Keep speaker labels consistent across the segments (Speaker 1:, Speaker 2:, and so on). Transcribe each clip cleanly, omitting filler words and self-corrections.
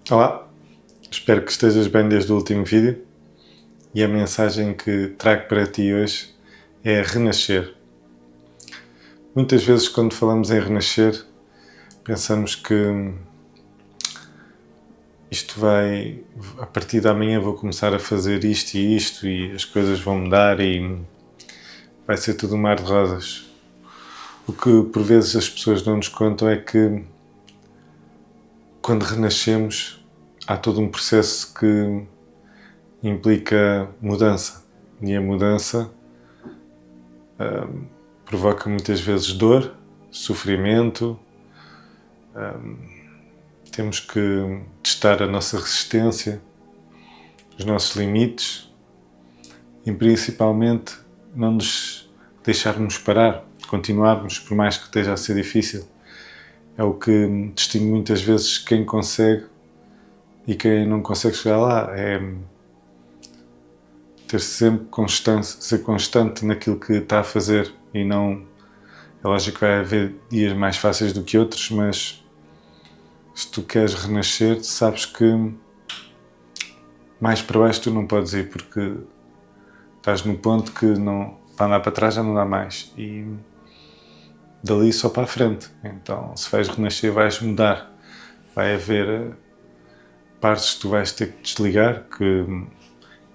Speaker 1: Olá, espero que estejas bem desde o último vídeo e a mensagem que trago para ti hoje é renascer. Muitas vezes quando falamos em renascer pensamos que isto vai, a partir de amanhã vou começar a fazer isto e as coisas vão mudar e vai ser tudo um mar de rosas. O que por vezes as pessoas não nos contam é que quando renascemos há todo um processo que implica mudança e a mudança provoca muitas vezes dor, sofrimento, temos que testar a nossa resistência, os nossos limites e principalmente não nos deixarmos parar, continuarmos por mais que esteja a ser difícil. É o que distingue muitas vezes quem consegue e quem não consegue chegar lá. É ter sempre constância, ser constante naquilo que está a fazer e não... É lógico que vai haver dias mais fáceis do que outros, mas se tu queres renascer, sabes que mais para baixo tu não podes ir, porque estás no ponto que não, para andar para trás já não dá mais e dali só para a frente. Então, se vais renascer, vais mudar. Vai haver partes que tu vais ter que desligar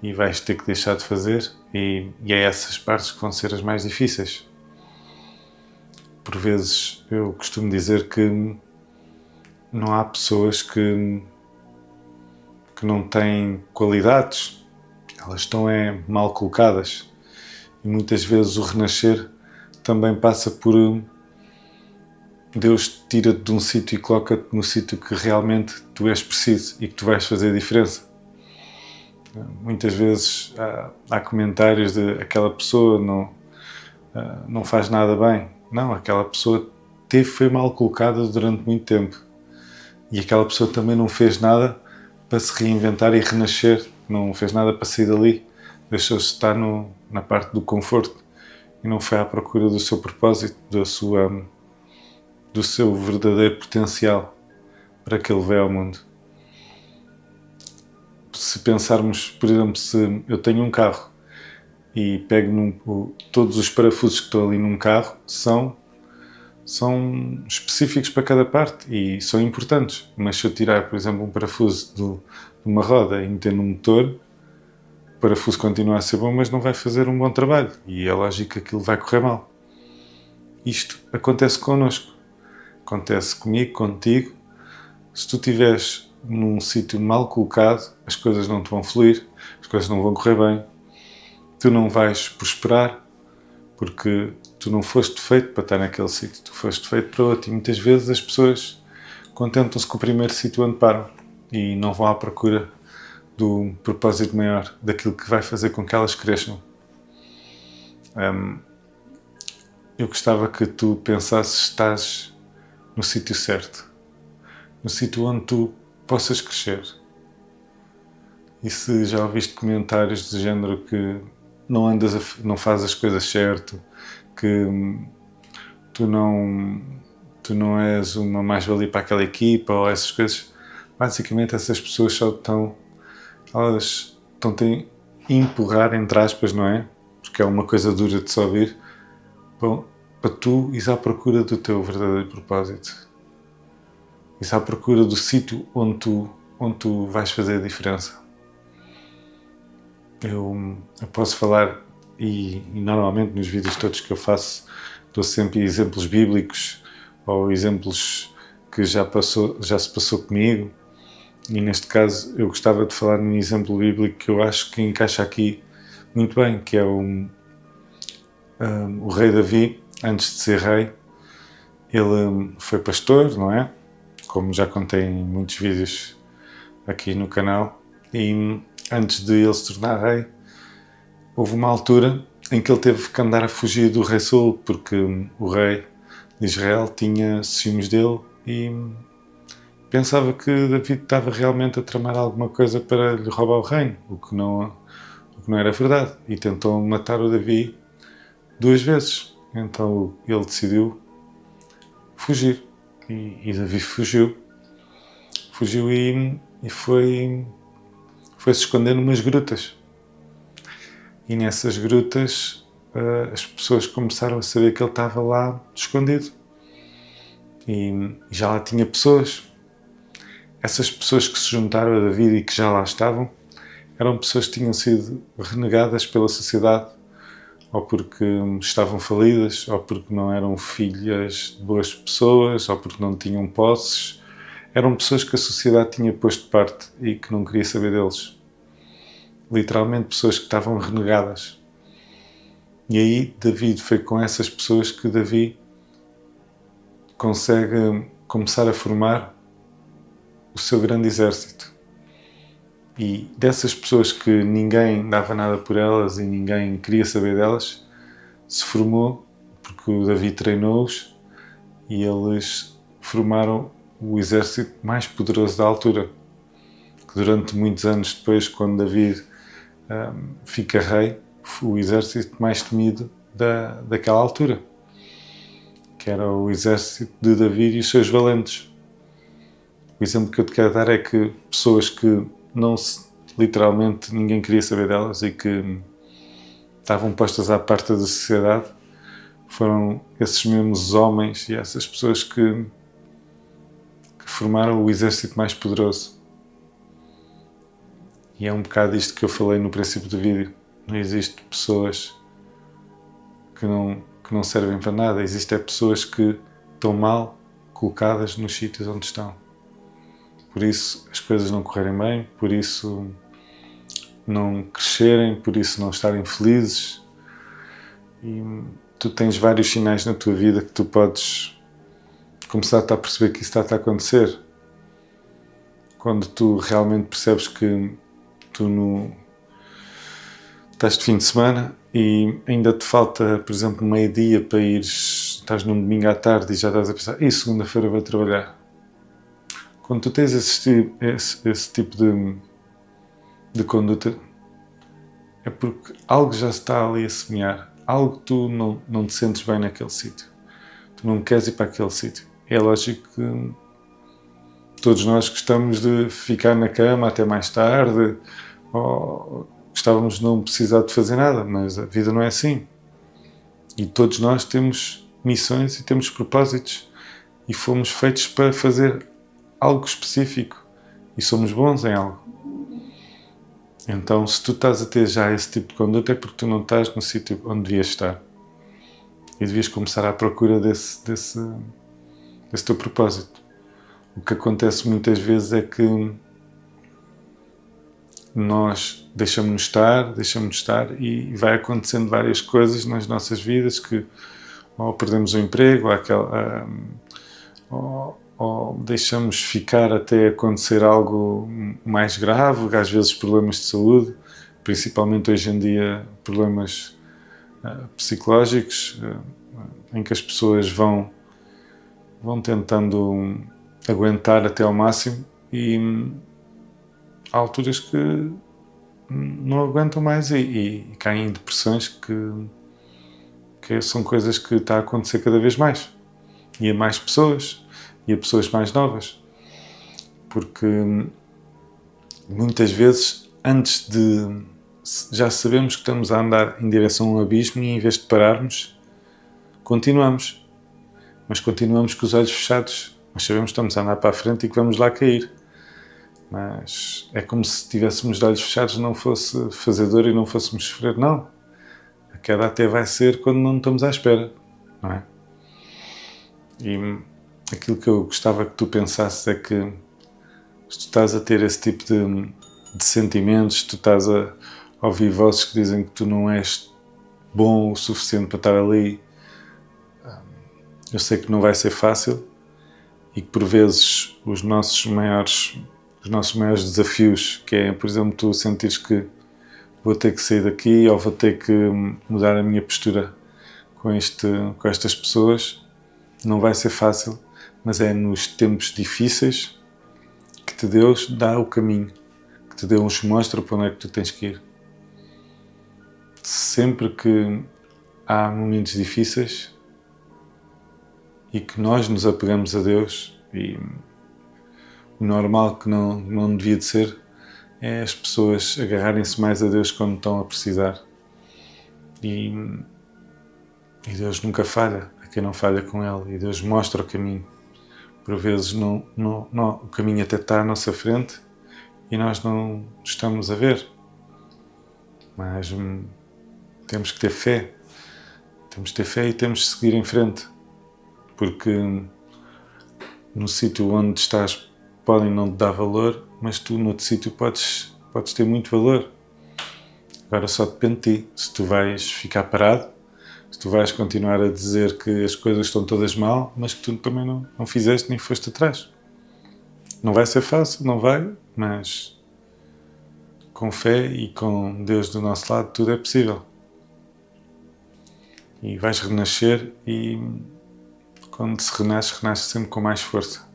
Speaker 1: e vais ter que deixar de fazer e é essas partes que vão ser as mais difíceis. Por vezes eu costumo dizer que não há pessoas que não têm qualidades, elas estão mal colocadas e muitas vezes o renascer também passa por Deus tira-te de um sítio e coloca-te no sítio que realmente tu és preciso e que tu vais fazer a diferença. Muitas vezes há comentários de aquela pessoa não faz nada bem. Não, aquela pessoa foi mal colocada durante muito tempo e aquela pessoa também não fez nada para se reinventar e renascer, não fez nada para sair dali, deixou-se estar na parte do conforto e não foi à procura do seu propósito, do seu verdadeiro potencial para que ele veio ao mundo. Se pensarmos, por exemplo, se eu tenho um carro e pego todos os parafusos que estão ali num carro são específicos para cada parte e são importantes, mas se eu tirar, por exemplo, um parafuso de uma roda e meter no motor, o parafuso continua a ser bom, mas não vai fazer um bom trabalho e é lógico que aquilo vai correr mal. Isto acontece connosco, acontece comigo, contigo. Se tu estiveres num sítio mal colocado, as coisas não te vão fluir, as coisas não vão correr bem, tu não vais prosperar, porque tu não foste feito para estar naquele sítio, tu foste feito para outro. E muitas vezes as pessoas contentam-se com o primeiro sítio onde param e não vão à procura do propósito maior, daquilo que vai fazer com que elas cresçam. Eu gostava que tu pensasses que estás no sítio certo, no sítio onde tu possas crescer. E se já ouviste comentários do género que não fazes as coisas certo, que tu não és uma mais-valia para aquela equipa ou essas coisas, basicamente essas pessoas só elas estão-te a empurrar, entre aspas, não é? Porque é uma coisa dura de se ouvir, para tu ires à procura do teu verdadeiro propósito. Ires à procura do sítio onde tu vais fazer a diferença. Eu posso falar e normalmente nos vídeos todos que eu faço dou sempre exemplos bíblicos ou exemplos que já se passou comigo e neste caso eu gostava de falar num exemplo bíblico que eu acho que encaixa aqui muito bem, que é o rei Davi. Antes de ser rei, ele foi pastor, não é? Como já contei em muitos vídeos aqui no canal, e antes de ele se tornar rei, houve uma altura em que ele teve que andar a fugir do rei Saul, porque o rei de Israel tinha ciúmes dele e pensava que Davi estava realmente a tramar alguma coisa para lhe roubar o reino, o que não era verdade, e tentou matar o Davi 2 vezes. Então ele decidiu fugir e Davi fugiu e e foi se esconder numas grutas. E nessas grutas as pessoas começaram a saber que ele estava lá escondido. E já lá tinha pessoas. Essas pessoas que se juntaram a David e que já lá estavam eram pessoas que tinham sido renegadas pela sociedade, ou porque estavam falidas, ou porque não eram filhas de boas pessoas, ou porque não tinham posses. Eram pessoas que a sociedade tinha posto de parte e que não queria saber deles. Literalmente pessoas que estavam renegadas. E aí David foi com essas pessoas que Davi consegue começar a formar o seu grande exército. E dessas pessoas que ninguém dava nada por elas e ninguém queria saber delas, se formou, porque o Davi treinou-os e eles formaram o exército mais poderoso da altura. Que durante muitos anos depois, quando Davi fica rei, foi o exército mais temido daquela altura, que era o exército de Davi e os seus valentes. O exemplo que eu te quero dar é que pessoas que literalmente ninguém queria saber delas e que estavam postas à parte da sociedade, foram esses mesmos homens e essas pessoas que formaram o exército mais poderoso. E é um bocado isto que eu falei no princípio do vídeo. Não existe pessoas que não servem para nada. Existem pessoas que estão mal colocadas nos sítios onde estão. Por isso as coisas não correrem bem, por isso não crescerem, por isso não estarem felizes. E tu tens vários sinais na tua vida que tu podes começar a perceber que isso está a acontecer. Quando tu realmente percebes que tu estás de fim de semana e ainda te falta, por exemplo, meio-dia para estás num domingo à tarde e já estás a pensar, segunda-feira vou trabalhar. Quando tu tens esse tipo de conduta, é porque algo já está ali a semear, algo que tu não te sentes bem naquele sítio. Tu não queres ir para aquele sítio. É lógico que todos nós gostamos de ficar na cama até mais tarde, ou gostávamos de não precisar de fazer nada, mas a vida não é assim. E todos nós temos missões e temos propósitos e fomos feitos para fazer algo específico e somos bons em algo. Então, se tu estás a ter já esse tipo de conduta, é porque tu não estás no sítio onde devias estar. E devias começar à procura desse teu propósito. O que acontece muitas vezes é que nós deixamos-nos estar e vai acontecendo várias coisas nas nossas vidas que ou perdemos o emprego ou deixamos ficar até acontecer algo mais grave, às vezes problemas de saúde, principalmente hoje em dia problemas psicológicos, em que as pessoas vão tentando aguentar até ao máximo e há alturas que não aguentam mais e caem em depressões que são coisas que está a acontecer cada vez mais. E a mais pessoas, e a pessoas mais novas. Porque muitas vezes, já sabemos que estamos a andar em direção a um abismo e em vez de pararmos, continuamos. Mas continuamos com os olhos fechados. Nós sabemos que estamos a andar para a frente e que vamos lá cair. Mas é como se tivéssemos de olhos fechados, não fosse fazer dor e não fôssemos sofrer. Não. A queda até vai ser quando não estamos à espera. Não é? E aquilo que eu gostava que tu pensasses é que se tu estás a ter esse tipo de sentimentos, tu estás a ouvir vozes que dizem que tu não és bom o suficiente para estar ali, eu sei que não vai ser fácil e que por vezes os nossos maiores desafios, que é, por exemplo, tu sentires que vou ter que sair daqui ou vou ter que mudar a minha postura com estas pessoas, não vai ser fácil, mas é nos tempos difíceis que Deus dá o caminho, que Deus mostra para onde é que tu tens que ir. Sempre que há momentos difíceis e que nós nos apegamos a Deus e o normal que não devia de ser é as pessoas agarrarem-se mais a Deus quando estão a precisar. E Deus nunca falha a quem não falha com Ele. E Deus mostra o caminho. Por vezes o caminho até está à nossa frente e nós não estamos a ver. Mas temos que ter fé. Temos que ter fé e temos que seguir em frente. Porque no sítio onde estás podem não te dar valor, mas tu noutro sítio podes ter muito valor. Agora só depende de ti. Se tu vais ficar parado, se tu vais continuar a dizer que as coisas estão todas mal, mas que tu também não fizeste nem foste atrás. Não vai ser fácil, não vai, mas com fé e com Deus do nosso lado tudo é possível. E vais renascer e quando se renasce sempre com mais força.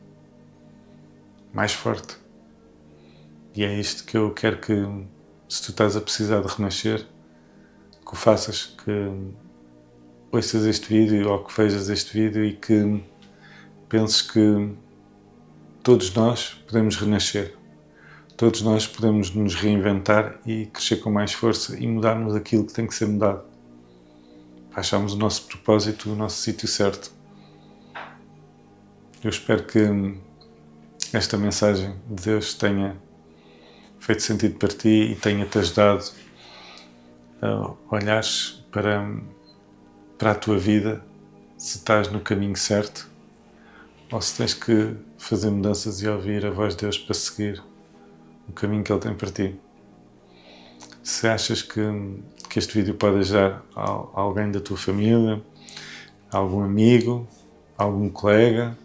Speaker 1: Mais forte. E é isto que eu quero que, se tu estás a precisar de renascer, que o faças, que ouças este vídeo ou que vejas este vídeo e que penses que todos nós podemos renascer. Todos nós podemos nos reinventar e crescer com mais força e mudarmos aquilo que tem que ser mudado. Acharmos o nosso propósito, o nosso sítio certo. Eu espero que esta mensagem de Deus tenha feito sentido para ti e tenha-te ajudado a olhares para a tua vida, se estás no caminho certo ou se tens que fazer mudanças e ouvir a voz de Deus para seguir o caminho que Ele tem para ti. Se achas que este vídeo pode ajudar a alguém da tua família, a algum amigo, a algum colega,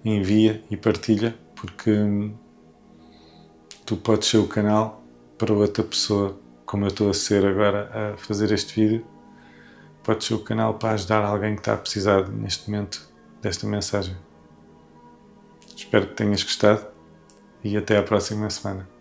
Speaker 1: envia e partilha, porque tu podes ser o canal para outra pessoa, como eu estou a ser agora a fazer este vídeo. Podes ser o canal para ajudar alguém que está a precisar neste momento desta mensagem. Espero que tenhas gostado e até à próxima semana.